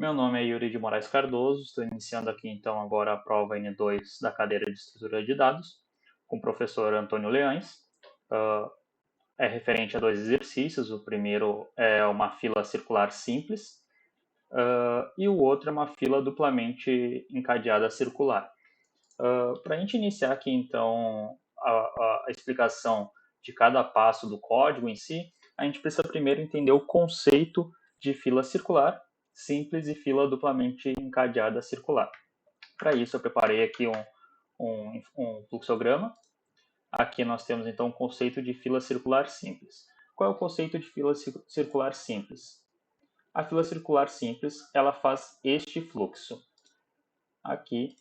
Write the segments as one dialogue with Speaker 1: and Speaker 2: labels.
Speaker 1: Meu nome é Yuri de Moraes Cardoso, estou iniciando aqui então agora a prova N2 da cadeira de Estrutura de Dados, com o professor Antônio Leães. É referente a dois exercícios, o primeiro é uma fila circular simples e o outro é uma fila duplamente encadeada circular. Para a gente iniciar aqui então a explicação de cada passo do código em si, a gente precisa primeiro entender o conceito de fila circular simples e fila duplamente encadeada circular. Para isso eu preparei aqui um fluxograma. Aqui nós temos então o conceito de fila circular simples. Qual é o conceito de fila circular simples? A fila circular simples ela faz este fluxo. Aqui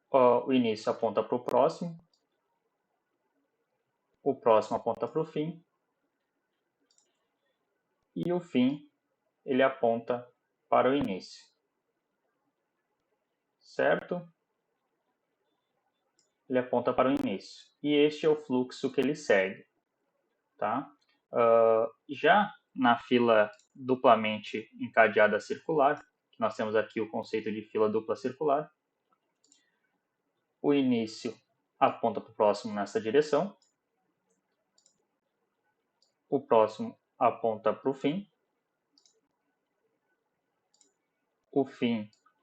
Speaker 1: o início aponta para o próximo aponta para o fim e o fim ele aponta para o início, certo? Ele aponta para o início e este é o fluxo que ele segue, tá? Já na fila duplamente encadeada circular, nós temos aqui o conceito de fila dupla circular, o início aponta para o próximo nessa direção, o próximo aponta para o fim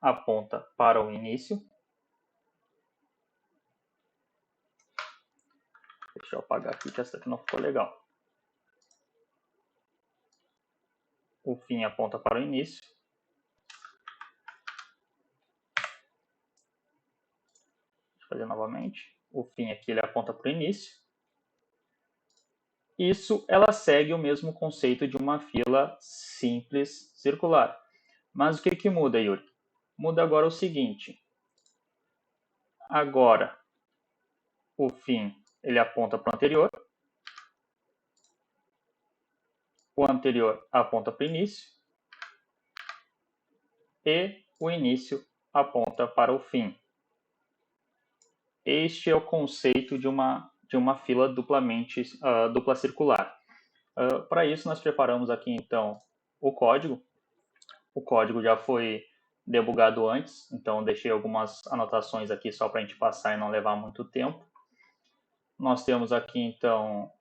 Speaker 1: aponta para o início. Deixa eu apagar aqui que essa aqui não ficou legal. O fim aponta para o início. Deixa eu fazer novamente. O fim aqui ele aponta para o início. Isso ela segue o mesmo conceito de uma fila simples circular. Mas o que muda, Yuri? Muda agora o seguinte. Agora, o fim ele aponta para o anterior. O anterior aponta para o início. E o início aponta para o fim. Este é o conceito de uma fila dupla circular. Para isso, nós preparamos aqui, então, o código. O código já foi debugado antes, então deixei algumas anotações aqui só para a gente passar e não levar muito tempo. Nós temos aqui, então,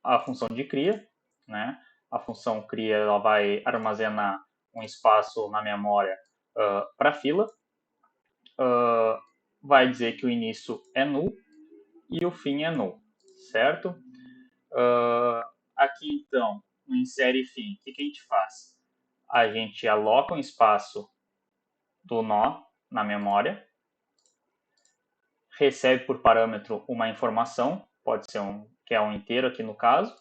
Speaker 1: a função de cria, né? A função cria ela vai armazenar um espaço na memória para a fila. Vai dizer que o início é null e o fim é null, certo? Aqui, então, no insere fim, o que a gente faz? A gente aloca um espaço do nó na memória, recebe por parâmetro uma informação, pode ser que é um inteiro aqui no caso.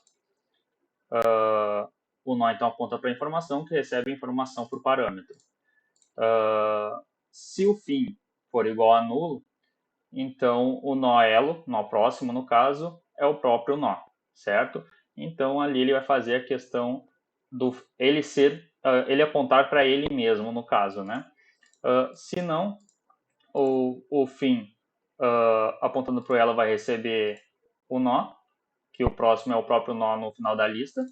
Speaker 1: O nó, então, aponta para a informação, que recebe a informação por parâmetro. Se o fim for igual a nulo, então o nó elo, nó próximo no caso, é o próprio nó, certo? Então ali ele vai fazer a questão do ele apontar para ele mesmo no caso, né? Se não, o fim apontando para o elo vai receber o nó, que o próximo é o próprio nó no final da lista.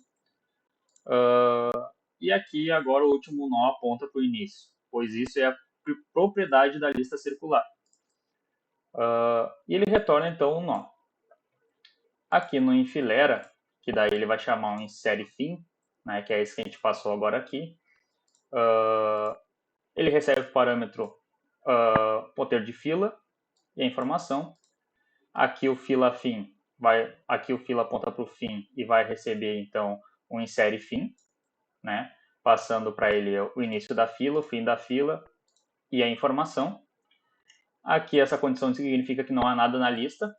Speaker 1: E aqui agora o último nó aponta para o início, pois isso é a propriedade da lista circular. E ele retorna então um nó. Aqui no enfileira, que daí ele vai chamar um insere fim, né, que é esse que a gente passou agora aqui, ele recebe o parâmetro poder de fila e a informação. Aqui o fila fim aqui o fila aponta para o fim e vai receber então um insere fim, né, passando para ele o início da fila, o fim da fila e a informação. Aqui essa condição significa que não há nada na lista.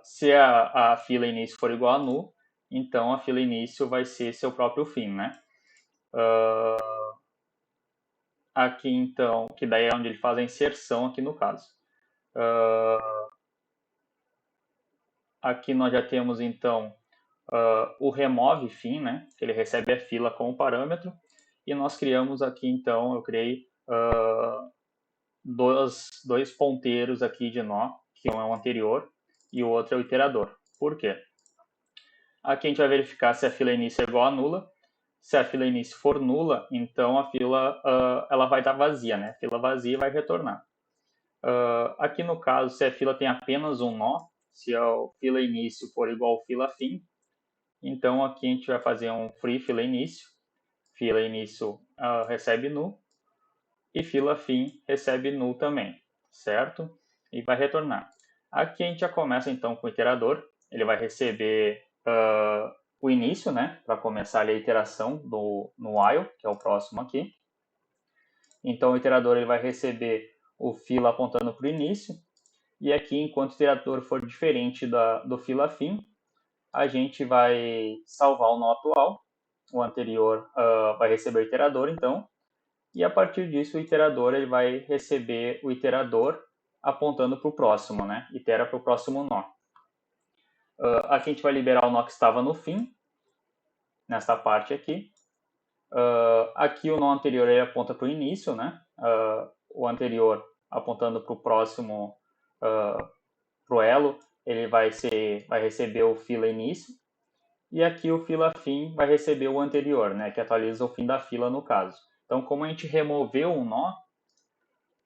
Speaker 1: Se a fila início for igual a null, então a fila início vai ser seu próprio fim, né? Aqui então, que daí é onde ele faz a inserção aqui no caso. Aqui nós já temos então o remove fim, né? Que ele recebe a fila como parâmetro. E nós criamos aqui então, eu criei dois ponteiros aqui de nó, que um é o anterior e o outro é o iterador. Por quê? Aqui a gente vai verificar se a fila início é igual a nula. Se a fila início for nula, então a fila ela vai estar vazia, né? Fila vazia vai retornar. Aqui no caso, se a fila tem apenas um nó, se a fila início for igual ao fila fim, então aqui a gente vai fazer um free fila início. Fila início recebe null e fila fim recebe null também, certo? E vai retornar. Aqui a gente já começa então com o iterador. Ele vai receber o início, né? Para começar ali a iteração no while, que é o próximo aqui. Então o iterador ele vai receber o fila apontando para o início. E aqui, enquanto o iterador for diferente do fila fim, a gente vai salvar o nó atual. O anterior vai receber o iterador, então. E a partir disso, o iterador ele vai receber o iterador apontando para o próximo, né? Itera para o próximo nó. Aqui a gente vai liberar o nó que estava no fim, nesta parte aqui. Aqui o nó anterior ele aponta para o início, né? O anterior apontando para o próximo, para o elo, ele vai receber o fila início. E aqui o fila fim vai receber o anterior, né? Que atualiza o fim da fila no caso. Então, como a gente removeu um nó,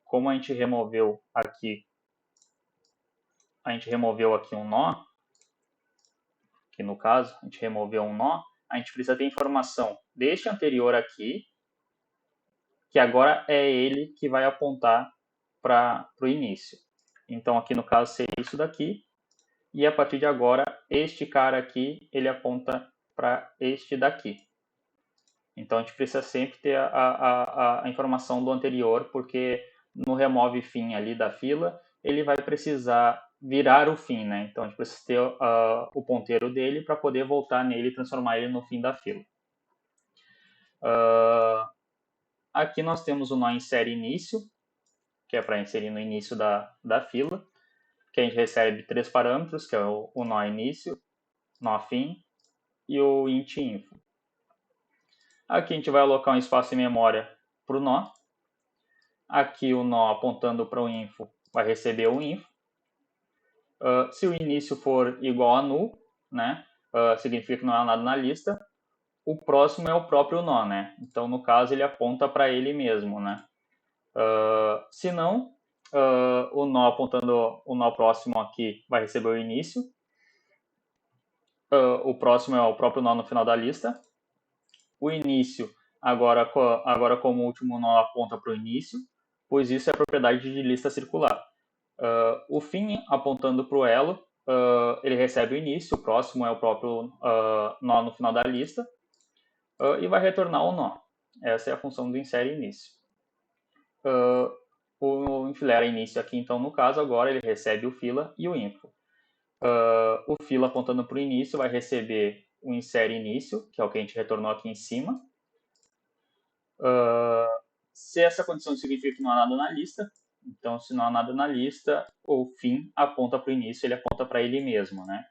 Speaker 1: como a gente removeu aqui um nó, que no caso a gente removeu um nó, a gente precisa ter informação deste anterior aqui, que agora é ele que vai apontar para o início. Então aqui no caso seria isso daqui, e a partir de agora este cara aqui ele aponta para este daqui. Então a gente precisa sempre ter a informação do anterior, porque no remove fim ali da fila, ele vai precisar virar o fim, né? Então a gente precisa ter o ponteiro dele para poder voltar nele e transformar ele no fim da fila. Aqui nós temos o nó insere início, que é para inserir no início da fila, que a gente recebe 3 parâmetros, que é o nó início, nó fim e o int info. Aqui a gente vai alocar um espaço em memória para o nó. Aqui o nó apontando para o info vai receber o info. Se o início for igual a null, né, significa que não há nada na lista. O próximo é o próprio nó, né? Então, no caso, ele aponta para ele mesmo, né? Se não, o nó próximo aqui vai receber o início. O próximo é o próprio nó no final da lista. O início, agora como último nó, aponta para o início, pois isso é propriedade de lista circular. O fim, apontando para o elo, ele recebe o início, o próximo é o próprio nó no final da lista, e vai retornar o nó. Essa é a função do insere início. O enfilera início aqui, então, no caso, agora ele recebe o fila e o info. O fila apontando para o início vai receber o insere início, que é o que a gente retornou aqui em cima. Se essa condição significa que não há nada na lista, então se não há nada na lista, o fim aponta para o início, ele aponta para ele mesmo, né?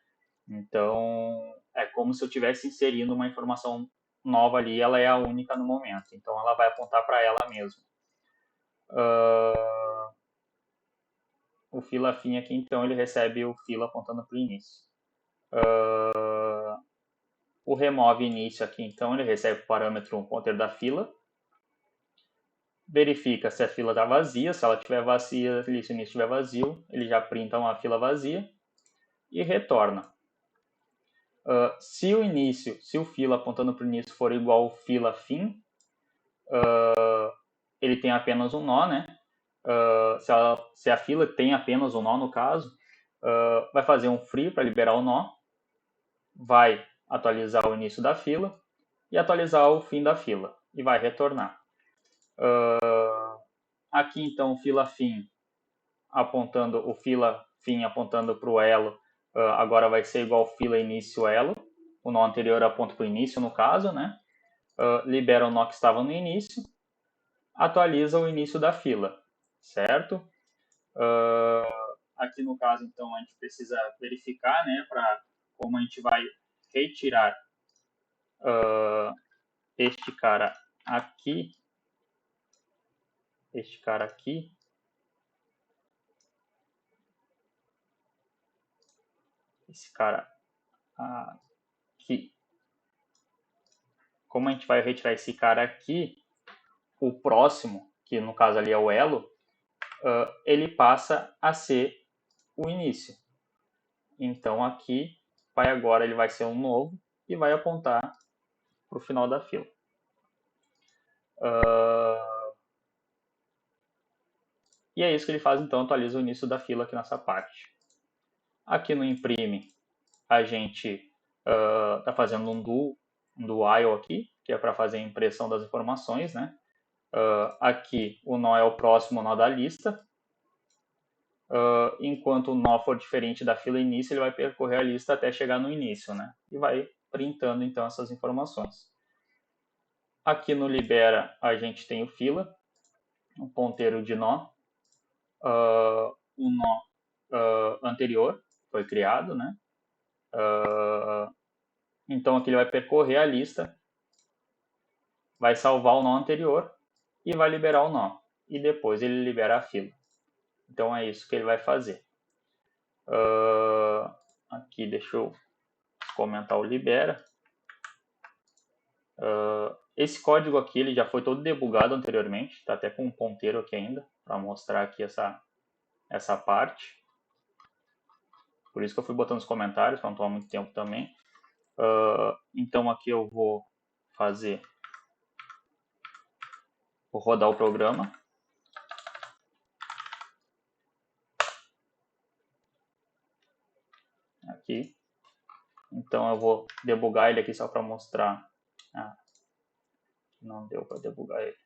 Speaker 1: Então é como se eu estivesse inserindo uma informação nova ali, ela é a única no momento, então ela vai apontar para ela mesma. O fila fim aqui, então, ele recebe o fila apontando para o início. O remove início aqui, então, ele recebe o parâmetro pointer da fila. Verifica se a fila está vazia. Se ela estiver vazia, se o início estiver vazio, ele já printa uma fila vazia e retorna. Se o fila apontando para o início for igual ao fila fim, ele tem apenas um nó, né? Se a fila tem apenas um nó, no caso, vai fazer um free para liberar o nó, vai atualizar o início da fila e atualizar o fim da fila e vai retornar. Aqui então o fila fim apontando para o elo, agora vai ser igual fila início elo. O nó anterior aponta para o início, no caso, né? Libera o nó que estava no início, atualiza o início da fila, certo? Aqui no caso, então, a gente precisa verificar, né, para como a gente vai retirar este cara aqui, esse cara aqui como a gente vai retirar esse cara aqui, o próximo, que no caso ali é o elo, ele passa a ser o início. Então aqui agora ele vai ser um novo e vai apontar para o final da fila. E é isso que ele faz, então atualiza o início da fila aqui nessa parte. Aqui no imprime a gente está fazendo um do while aqui, que é para fazer a impressão das informações, né? Aqui o nó é o próximo nó da lista. Enquanto o nó for diferente da fila início, ele vai percorrer a lista até chegar no início, né? E vai printando então essas informações. Aqui no libera a gente tem o fila, um ponteiro de nó, o nó anterior foi criado, né? Então aqui ele vai percorrer a lista, vai salvar o nó anterior e vai liberar o nó. E depois ele libera a fila. Então é isso que ele vai fazer. Aqui deixa eu comentar o libera. Esse código aqui ele já foi todo debugado anteriormente, está até com um ponteiro aqui ainda, para mostrar aqui essa parte. Por isso que eu fui botando os comentários, para não tomar muito tempo também. Então aqui eu vou rodar o programa. Aqui. Então eu vou debugar ele aqui só para mostrar. Não deu para debugar ele.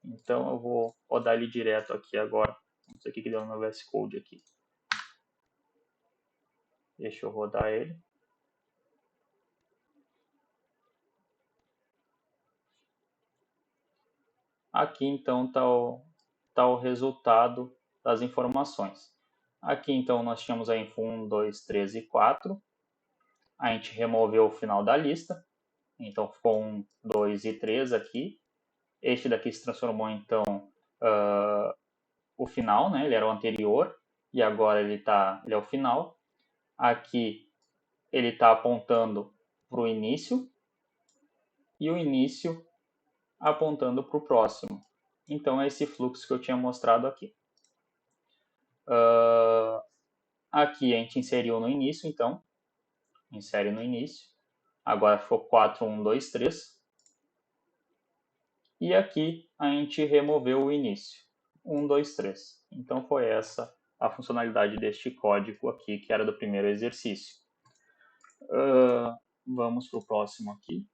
Speaker 1: Então eu vou rodar ele direto aqui agora. Não sei o que deu no meu VS Code aqui. Deixa eu rodar ele. Aqui então está o resultado das informações. Aqui então nós tínhamos a info 1, 2, 3 e 4. A gente removeu o final da lista. Então ficou 1, 2 e 3 aqui. Este daqui se transformou então o final, né? Ele era o anterior e agora ele é o final. Aqui ele está apontando para o início e o início apontando para o próximo. Então é esse fluxo que eu tinha mostrado aqui. Aqui a gente inseriu no início, então. Insere no início. Agora ficou 4, 1, 2, 3. E aqui a gente removeu o início. 1, 2, 3. Então foi essa a funcionalidade deste código aqui, que era do primeiro exercício. Vamos para o próximo aqui.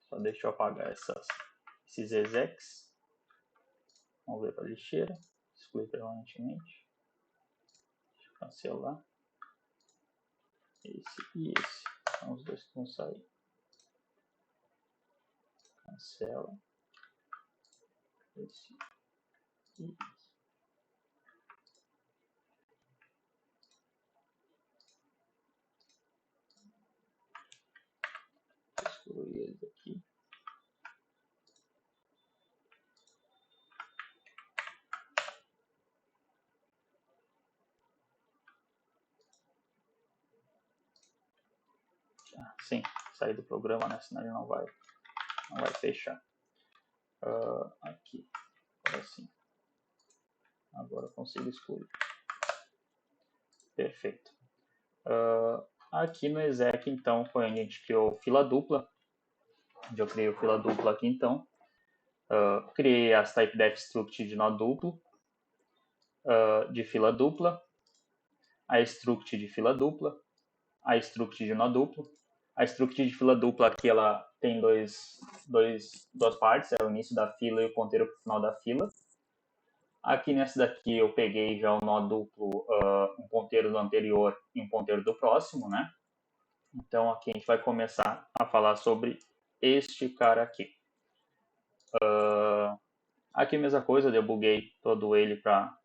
Speaker 1: Só deixa eu apagar esses execs. Vamos ver para a lixeira. Excluir permanentemente. Deixa eu cancelar. Esse e esse. São os dois que vão sair. Cancela. Esse e esse. Excluir eles aqui. Sim, sair do programa, né? Senão ele não vai fechar. Aqui, agora sim. Agora eu consigo excluir. Perfeito. Aqui no exec, então, foi onde a gente criou fila dupla. Onde eu criei o fila dupla aqui, então. Criei as typedef struct de nó duplo, de fila dupla, a struct de fila dupla, a struct de nó duplo. A struct de fila dupla aqui ela tem duas partes, é o início da fila e o ponteiro para o final da fila. Aqui nessa daqui eu peguei já o nó duplo, um ponteiro do anterior e um ponteiro do próximo, né? Então aqui a gente vai começar a falar sobre este cara aqui. Aqui a mesma coisa, eu debuguei todo ele para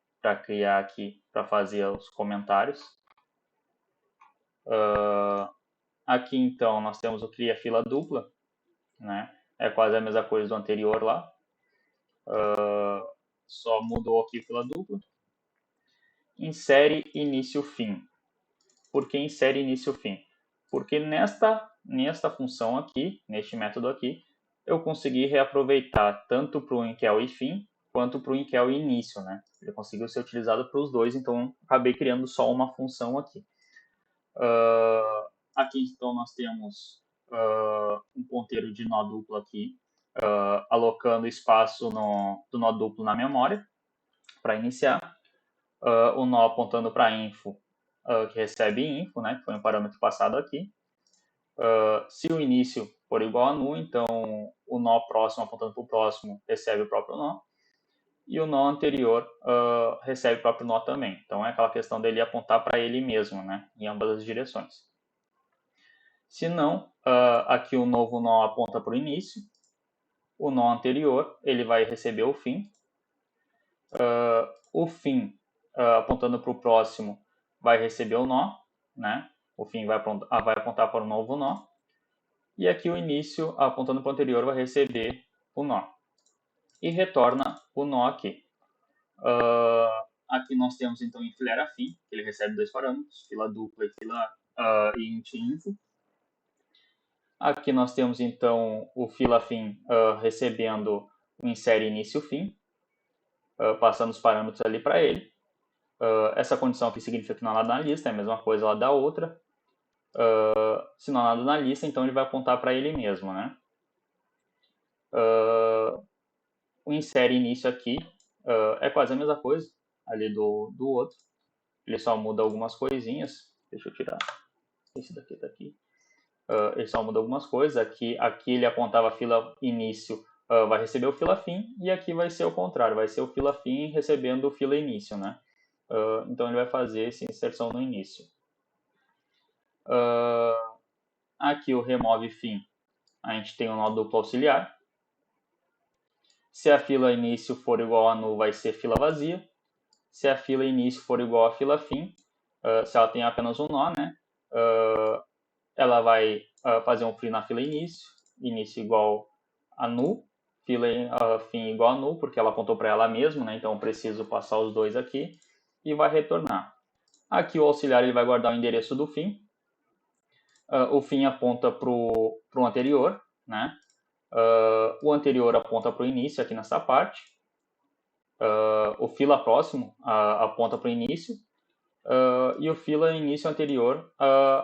Speaker 1: criar aqui, para fazer os comentários. Aqui então nós temos o cria fila dupla, né? É quase a mesma coisa do anterior lá. Só mudou aqui fila dupla. Insere início fim. Por que insere início fim? Porque nesta nesta função aqui, neste método aqui, eu consegui reaproveitar tanto para o incel e fim, quanto para o incel e início, né? Ele conseguiu ser utilizado para os dois, então acabei criando só uma função aqui. Aqui então nós temos um ponteiro de nó duplo aqui, alocando espaço do nó duplo na memória para iniciar. O nó apontando para info, que recebe info, né, que foi um parâmetro passado aqui. Se o início for igual a nu, então o nó próximo apontando para o próximo recebe o próprio nó. E o nó anterior recebe o próprio nó também. Então é aquela questão dele apontar para ele mesmo, né, em ambas as direções. Se não, aqui o novo nó aponta para o início. O nó anterior ele vai receber o fim. O fim apontando para o próximo vai receber o nó, né? O fim vai apontar para o novo nó. E aqui o início, apontando para o anterior, vai receber o nó. E retorna o nó aqui. Aqui nós temos então enfileira fim, que ele recebe dois parâmetros, fila dupla e fila int info. Aqui nós temos então o fila fim recebendo o insere início fim, passando os parâmetros ali para ele. Essa condição aqui significa que não há nada na lista, é a mesma coisa lá da outra. Se não há nada na lista, então ele vai apontar para ele mesmo, né? O insere início aqui é quase a mesma coisa ali do outro. Ele só muda algumas coisinhas. Deixa eu tirar esse daqui. Ele só muda algumas coisas. Aqui ele apontava a fila início, vai receber o fila fim, e aqui vai ser o contrário, vai ser o fila fim recebendo o fila início, né? Então ele vai fazer essa inserção no início. Aqui o remove fim, a gente tem um nó duplo auxiliar. Se a fila início for igual a nu, vai ser fila vazia. Se a fila início for igual a fila fim, se ela tem apenas um nó, né? Ela vai fazer um free na fila início igual a nu, fila fim igual a nu, porque ela apontou para ela mesma, né? Então eu preciso passar os dois aqui, e vai retornar. Aqui o auxiliar ele vai guardar o endereço do fim. O fim aponta para o anterior, né? O anterior aponta para o início aqui nessa parte. O fila próximo aponta para o início. E o fila início anterior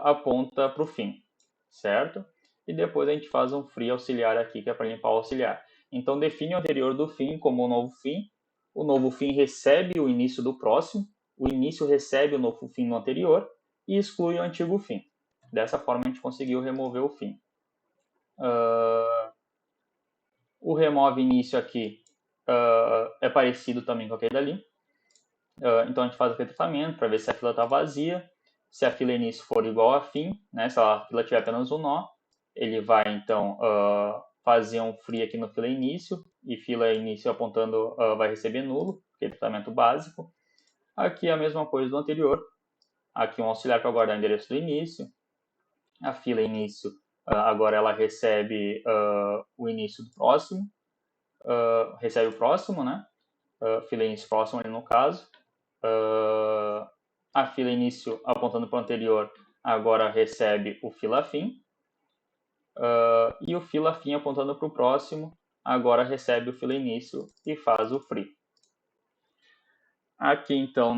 Speaker 1: aponta para o fim, certo? E depois a gente faz um free auxiliar aqui, que é para limpar o auxiliar. Então define o anterior do fim como o novo fim. O novo fim recebe o início do próximo. O início recebe o novo fim no anterior e exclui o antigo fim. Dessa forma a gente conseguiu remover o fim. O remove início aqui é parecido também com aquele dali. Então a gente faz aquele tratamento para ver se a fila está vazia. Se a fila início for igual a fim, né, se a fila tiver apenas um nó, ele vai então fazer um free aqui no fila início, e fila início apontando vai receber nulo, aquele tratamento básico. Aqui é a mesma coisa do anterior. Aqui um auxiliar para guardar o endereço do início. A fila início agora ela recebe o início do próximo, recebe o próximo, né? Fila início próximo ali no caso. A fila início apontando para o anterior agora recebe o fila fim. E o fila fim apontando para o próximo agora recebe o fila início e faz o free. Aqui então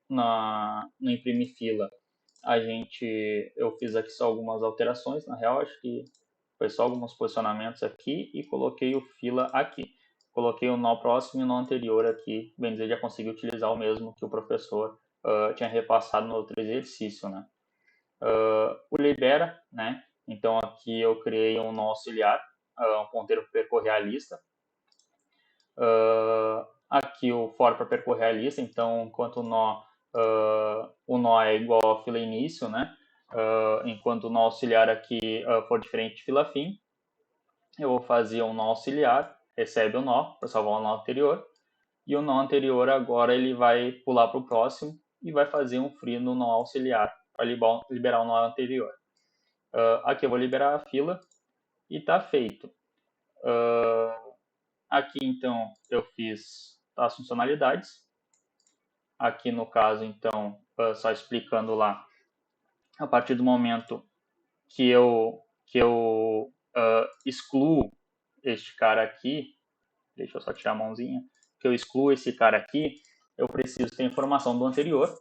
Speaker 1: no imprime fila eu fiz aqui só algumas alterações, na real acho que foi só alguns posicionamentos aqui e coloquei o fila aqui. Coloquei o nó próximo e o nó anterior aqui, bem dizer, já consegui utilizar o mesmo que o professor tinha repassado no outro exercício, né? O libera, né? Então aqui eu criei um nó auxiliar, um ponteiro para percorrer a lista. Aqui o for para percorrer a lista, então enquanto o nó é igual a fila início, né? Enquanto o nó auxiliar aqui for diferente de fila fim, eu vou fazer um nó auxiliar, recebe o nó para salvar o nó anterior, e o nó anterior agora ele vai pular para o próximo e vai fazer um free no nó auxiliar para liberar o nó anterior. Aqui eu vou liberar a fila e está feito. Aqui então eu fiz as funcionalidades. Aqui no caso então, só explicando lá, a partir do momento que eu excluo este cara aqui, deixa eu só tirar a mãozinha, que eu excluo esse cara aqui, eu preciso ter informação do anterior,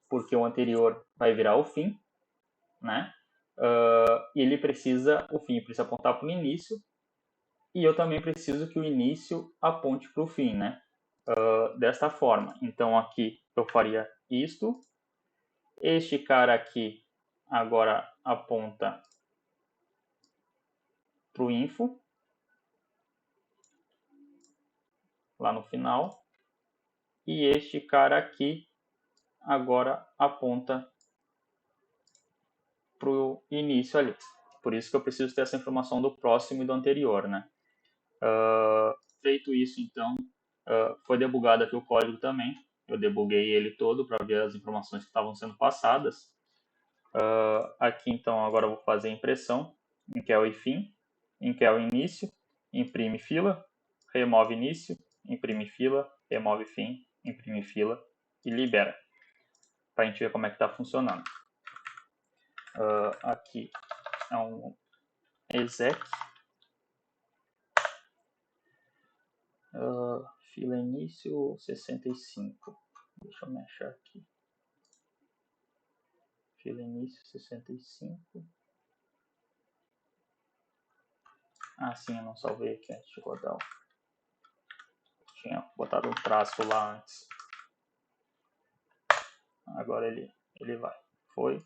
Speaker 1: porque o anterior vai virar o fim, né? E ele precisa, o fim precisa apontar para o início, e eu também preciso que o início aponte para o fim, né? Desta forma. Então aqui eu faria isto. Este cara aqui agora aponta para o info, lá no final. E este cara aqui agora aponta para o início ali. Por isso que eu preciso ter essa informação do próximo e do anterior, né? Feito isso, então, foi debugado aqui o código também. Eu debuguei ele todo para ver as informações que estavam sendo passadas. Aqui, então, agora eu vou fazer a impressão, em que é o fim, em que é o início, imprime fila, remove início, imprime fila, remove fim, imprime fila e libera. Para a gente ver como é que está funcionando. Aqui é um exec. Fila início 65. Deixa eu me achar aqui. Fila início 65. Sim, eu não salvei aqui antes de rodar. Tinha botado um traço lá antes. Agora ele vai. Foi.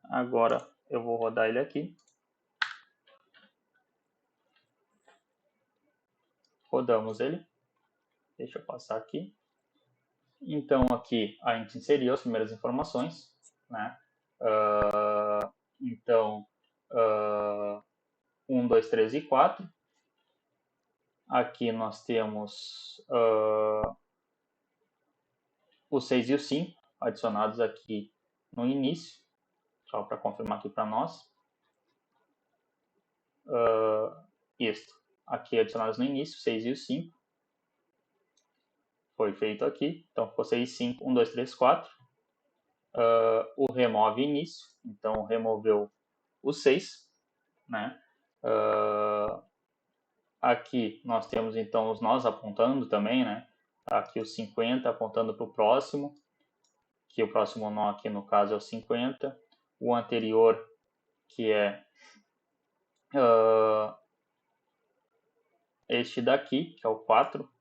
Speaker 1: Agora eu vou rodar ele aqui. Rodamos ele. Deixa eu passar aqui. Então aqui a gente inseriu as primeiras informações, né? Então 1, 2, 3 e 4. Aqui nós temos o 6 e o 5 adicionados aqui no início, só para confirmar aqui para nós. Isto, aqui adicionados no início, 6 e o 5. Foi feito aqui, então ficou 6 e 5, 1, 2, 3, 4. O remove início, então removeu o 6, né? Aqui nós temos então os nós apontando também, né? Aqui o 50 apontando para o próximo, que o próximo nó aqui no caso é o 50. O anterior, que é este daqui, que é o 4.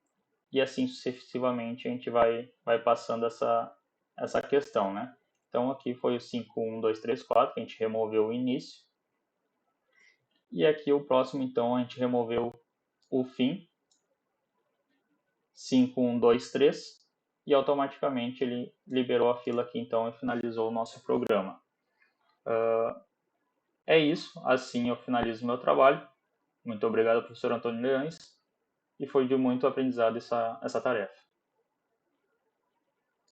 Speaker 1: E assim sucessivamente a gente vai passando essa questão, né? Então aqui foi o 5, 1, 2, 3, 4, que a gente removeu o início. E aqui o próximo, então, a gente removeu o fim, 5, 1, 2, 3, e automaticamente ele liberou a fila aqui, então, e finalizou o nosso programa. É isso, assim eu finalizo o meu trabalho. Muito obrigado, professor Antônio Leões, e foi de muito aprendizado essa tarefa.